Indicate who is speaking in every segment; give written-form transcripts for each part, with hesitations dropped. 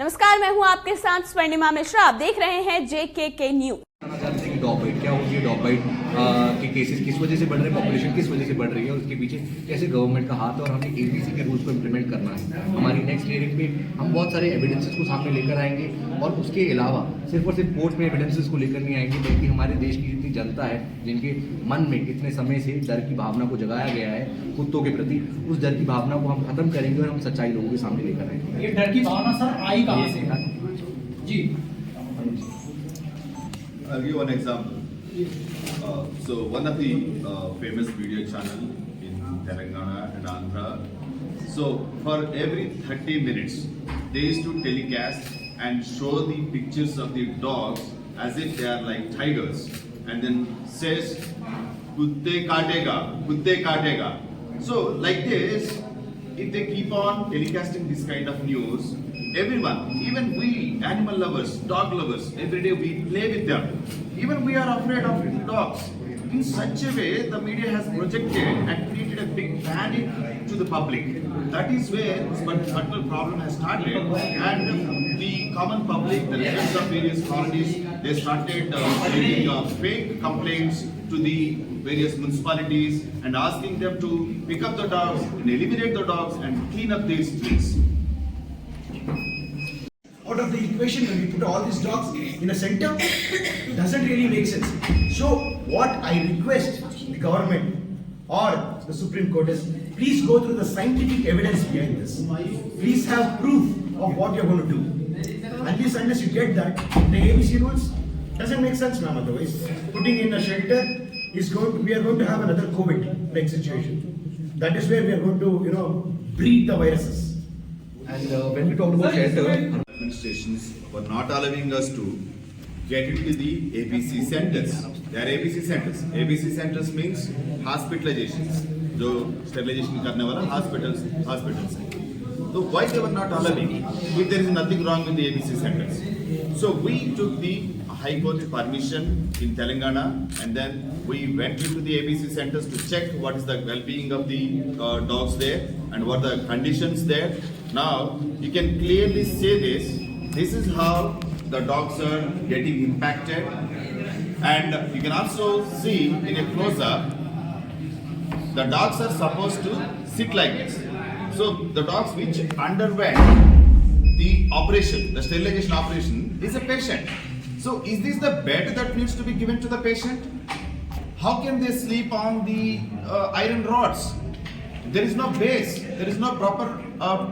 Speaker 1: नमस्कार, मैं हूं आपके साथ स्वर्णिमा मिश्रा। आप देख रहे हैं JKK न्यूज।
Speaker 2: डॉग बाइट क्या होती है, डॉग बाइट के केसेस किस वजह से बढ़ रहे हैं, पॉपुलेशन किस वजह से बढ़ रही है और उसके पीछे कैसे गवर्नमेंट का हाथ है और हमें ABC के रूल्स को इम्प्लीमेंट करना है। हमारी नेक्स्ट हियरिंग पे हम बहुत सारे एविडेंसेस को सामने लेकर आएंगे और उसके अलावा सिर्फ और सिर्फ कोर्ट में एविडेंसेस को लेकर नहीं आएंगे, बल्कि हमारे देश की जितनी जनता है जिनके मन में इतने समय से डर की भावना को जगाया गया है कुत्तों के प्रति, उस डर की भावना को हम खत्म करेंगे और हम सच्चाई लोगों के सामने लेकर आएंगे।
Speaker 3: ये डर की भावना सर आई कहाँ से? जी,
Speaker 4: I'll give one example. So one of the famous video channel in Telangana and Andhra. So for every 30 minutes, they used to telecast and show the pictures of the dogs as if they are like tigers, and then says "Kutte kaatega, kutte kaatega." So like this, if they keep on telecasting this kind of news, everyone, even we, animal lovers, dog lovers, every day we play with them. Even we are afraid of dogs. In such a way, the media has projected and created a big panic to the public. That is where this particular problem has started. And the common public, the residents of various colonies, they started making fake complaints to the various municipalities and asking them to pick up the dogs and eliminate the dogs and clean up their streets.
Speaker 3: out of the equation when we put all these dogs in a center, doesn't really make sense. So what I request the government or the Supreme Court is, please go through the scientific evidence behind this. Please have proof of what you're going to do. Unless you get that, the ABC rules doesn't make sense, ma'am. Otherwise, putting in a shelter we are going to have another COVID-like situation. That is where we are going to, breed the viruses.
Speaker 2: And when we talk about shelter,
Speaker 4: Administrations were not allowing us to get into the ABC centers. They are ABC centers. ABC centers means hospitalizations. जो sterilization करने वाला hospitals हैं. So why they were not allowing? If there is nothing wrong with the ABC centers. So we took the High Court permission in Telangana, and then we went into the ABC centers to check what is the well-being of the dogs there and what are the conditions there. Now you can clearly say this. This is how the dogs are getting impacted, and you can also see in a close-up. The dogs are supposed to sit like this. So the dogs which underwent the operation, the sterilization operation, is a patient. So is this the bed that needs to be given to the patient? How can they sleep on the iron rods? There is no base. There is no proper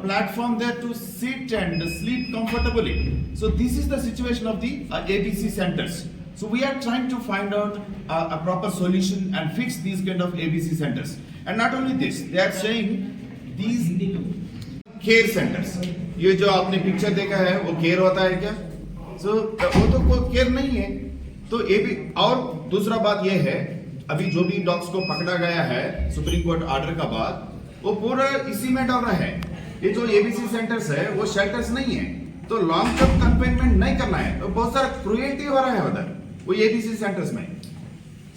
Speaker 4: platform there to sit and sleep comfortably. So this is the situation of the ABC centers. So we are trying to find out a proper solution and fix these kind of ABC centers. And not only this, they are saying these care centers. ये जो आपने picture देखा है वो care होता है क्या? So वो तो कोई केयर नहीं है. तो ये भी, और दूसरा बात ये है, अभी जो भी डॉग्स को पकड़ा गया है सुप्रीम कोर्ट ऑर्डर का बाद, वो पूरा इसी में डर रहा है. ये जो ABC सेंटर्स है वो शेल्टर्स नहीं है, तो लॉन्ग टर्म कंफाइनमेंट नहीं करना है. तो बहुत सारा क्रूएल्टी हो रहा है उधर वो ABC सेंटर्स में.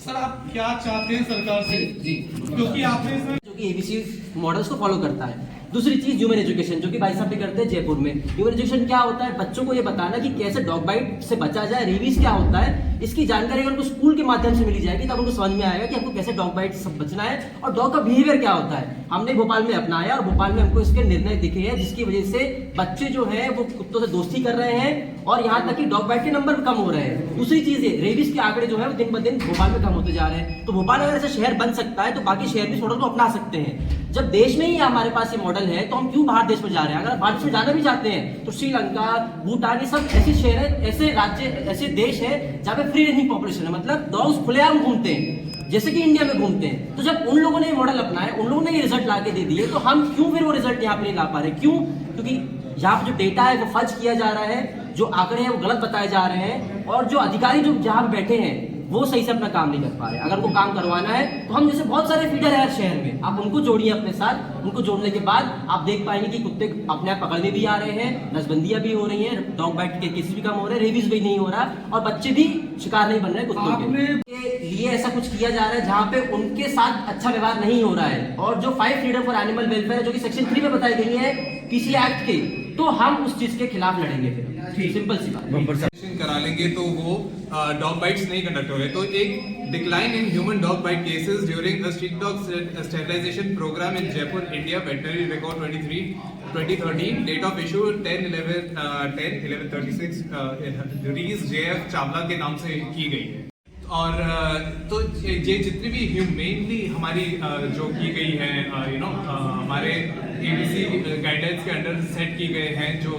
Speaker 5: सर आप क्या चाहते हैं सरकार से? जी, क्योंकि आपने इसमें
Speaker 6: जो कि ABC मॉडल्स को फॉलो करता है. दूसरी चीज ह्यूमन एजुकेशन, जो कि भाई साहब भी करते हैं जयपुर में. ह्यूमन एजुकेशन क्या होता है? बच्चों को ये बताना कि कैसे डॉग बाइट से बचा जाए, रेबीज क्या होता है, इसकी जानकारी अगर उनको स्कूल के माध्यम से मिली जाएगी तब उनको समझ में आएगा कि हमको कैसे डॉग बाइट से बचना है और डॉग का बिहेवियर क्या होता है. हमने भोपाल में अपनाया और भोपाल में हमको इसके निर्णय दिखे हैं, जिसकी वजह से बच्चे जो है वो कुत्तों से दोस्ती कर रहे हैं और यहाँ तक कि डॉग बाइट के नंबर कम हो रहे हैं. दूसरी चीज है, रेबीज के आंकड़े जो है वो दिन ब दिन भोपाल में कम होते जा रहे हैं. तो भोपाल अगर ऐसा शहर बन सकता है तो बाकी शहर भी इस मॉडल को अपना सकते हैं. जब देश में ही हमारे पास ये मॉडल है तो हम क्यों बाहर देश में जा रहे हैं? अगर बाहर देश में जाना भी चाहते हैं तो श्रीलंका, भूटान, ये सब ऐसे शहर है, ऐसे राज्य, ऐसे देश है जहाँ पे फ्री रेंजिंग पॉपुलेशन है, मतलब डॉग्स खुलेआम घूमते हैं जैसे कि इंडिया में घूमते हैं. तो जब उन लोगों ने मॉडल अपनाया, उन लोगों ने ये रिजल्ट ला के दे दिए, तो हम क्यों फिर वो रिजल्ट यहाँ पे नहीं ला पा रहे? क्यों? क्योंकि यहाँ पे जो डेटा है वो फर्ज किया जा रहा है, जो आंकड़े हैं वो गलत बताए जा रहे हैं और जो अधिकारी जो जहाँ पे बैठे हैं वो सही से अपना काम नहीं कर पा रहे. अगर उनको काम करवाना है तो हम जैसे बहुत सारे फीडर है शहर में, आप उनको जोड़िए अपने साथ. उनको जोड़ने के बाद आप देख पाएंगे कि कुत्ते अपने आप पकड़ने भी आ रहे हैं, नसबंदियां भी हो रही हैं, डॉग बाइट के केसेस भी कम हो रहे हैं, रेबीज भी नहीं हो रहा और बच्चे भी शिकार नहीं बन रहे कुत्तों के लिए. ऐसा कुछ किया जा रहा है जहाँ पे उनके साथ अच्छा व्यवहार नहीं हो रहा है. और जो 5 फ्रीडम फॉर एनिमल वेलफेयर जो कि सेक्शन 3 में बताई गई है PC एक्ट के, तो हम उस चीज के खिलाफ लड़ेंगे फिर। सिंपल सी बात।
Speaker 5: करा लेंगे तो वो डॉग बाइट्स नहीं कंडक्ट हो रहे, तो एक decline in human dog bite cases during a street dog sterilisation programme in Jaipur India, veterinary record 2013, date of issue 10/11/36 रीज JF चावला के नाम से की गई है। और तो ये जितनी भी ह्यूमेनली हमारी जो की गई है हमारे ABC गाइडलाइंस के अंडर सेट की गए हैं जो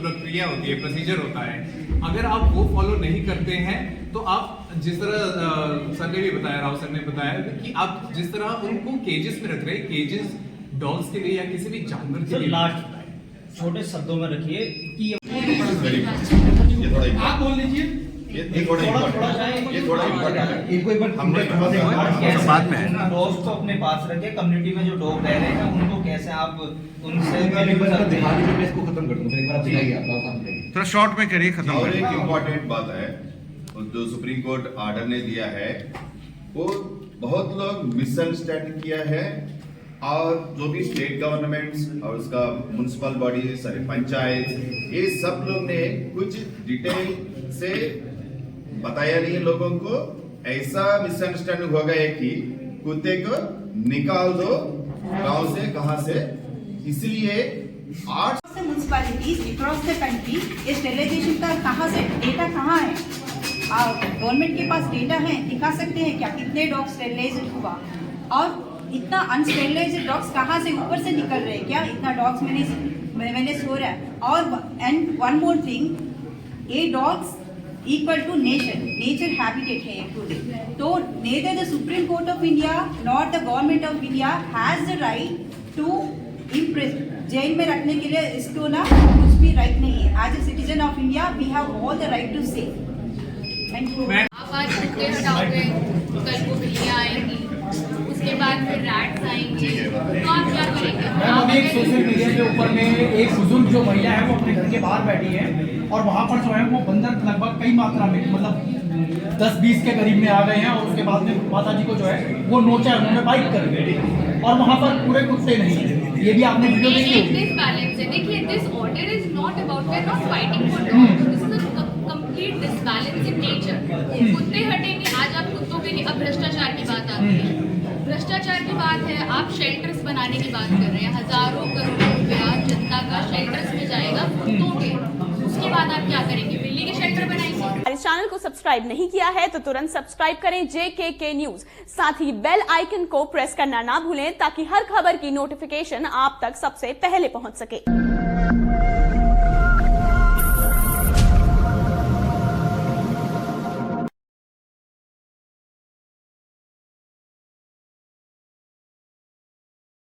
Speaker 5: प्रक्रिया होती है, प्रोसीजर होता है, अगर आप वो फॉलो नहीं करते हैं तो आप जिस तरह सर ने भी बताया, राव सर ने बताया कि आप जिस तरह उनको केजेस में रख रहे हैं, केजेस डॉग्स के लिए या किसी भी जानवर के लिए,
Speaker 7: लास्ट छोटे शब्दों में रखिए कि
Speaker 4: ये थोड़ा
Speaker 5: आप बोल लीजिए।
Speaker 4: ये थोड़ा इम्पोर्टेंट है।
Speaker 3: इनको एक बार हमने
Speaker 4: बाद में है।
Speaker 7: डॉग्स को अपने पास रखे, कम्युनिटी में जो डॉग रह रहे हैं उनको कैसे आप उनसे
Speaker 2: एक बार दिखा दीजिए, मैं इसको खत्म कर दूं, फिर एक बार आप दिखाइए, आप सामने
Speaker 8: थोड़ा शॉर्ट में करिए, खत्म
Speaker 4: और
Speaker 8: करिए।
Speaker 4: एक इम्पोर्टेंट बात है, जो सुप्रीम कोर्ट ऑर्डर ने दिया है वो बहुत लोग मिसअंडरस्टैंड किया है, और जो भी स्टेट गवर्नमेंट्स और उसका म्युनिसिपल बॉडी, सारे पंचायत, ये सब लोग ने कुछ डिटेल से बताया नहीं लोगों को। ऐसा मिसअंडरस्टैंडिंग हो गया कि कुत्ते को निकाल दो गांव से, कहां से, इसलिए 8
Speaker 9: म्युनिसिपैलिटीज अक्रॉस द कंट्री ये स्टेरिलाइजेशन का कहाँ से डेटा कहाँ है? गवर्नमेंट के पास डेटा है, दिखा सकते हैं क्या कितने डॉग स्टेरिलाइज हुआ, और इतना अनस्टेरिलाइज्ड डॉग्स कहाँ से ऊपर से निकल रहे हैं क्या? इतना डॉग्स मैंने सो रहा है। और एंड वन मोर थिंग, ये dogs equal to nature habitat है एक टुडे, तो neither the Supreme Court of India nor the Government of India has the right to imprison, jail में रखने के लिए इसको ना कुछ भी राइट नहीं है। As a citizen of India we have all the right to say. Thank you.
Speaker 10: आप आज कुत्ते हटाओगे, कल को बिल्लियाँ आएंगी, उसके बाद फिर रैट्स आएंगे, तो आप क्या करेंगे?
Speaker 5: मैम अभी एक सोशल मीडिया के ऊपर में एक बुजुर्ग जो महिला है वो अपने घर के बाहर बैठी है और वहाँ पर जो है वो बंदर लगभग कई मात्रा में, मतलब 10-20 के करीब में आ गए हैं, और उसके बाद में माता जी को जो है वो नोचा, उन्होंने बाइट कर दी, और वहाँ पर पूरे कुत्ते नहीं है। ये भी आपने वीडियो देखी होगी।
Speaker 10: डिसबैलेंस है, देखिए this order is not about, we are not fighting for dogs, this is a complete disbalance in nature. कुत्ते हटेंगे, आज आप कुत्तों के लिए, अब भ्रष्टाचार की बात आती है, भ्रष्टाचार की बात है, आप शेल्टर्स बनाने की बात कर रहे हैं, हजारों करोड़ों रुपया जनता का शेल्टर्स में जाएगा कुत्तों के, उसके बाद आप क्या करेंगे? बिल्ली के शेल्टर बनाएंगे?
Speaker 1: हमारे चैनल को सब्सक्राइब नहीं किया है तो तुरंत सब्सक्राइब करें JKK न्यूज, साथ ही बेल आइकन को प्रेस करना ना भूलें ताकि हर खबर की नोटिफिकेशन आप तक सबसे पहले पहुंच सके।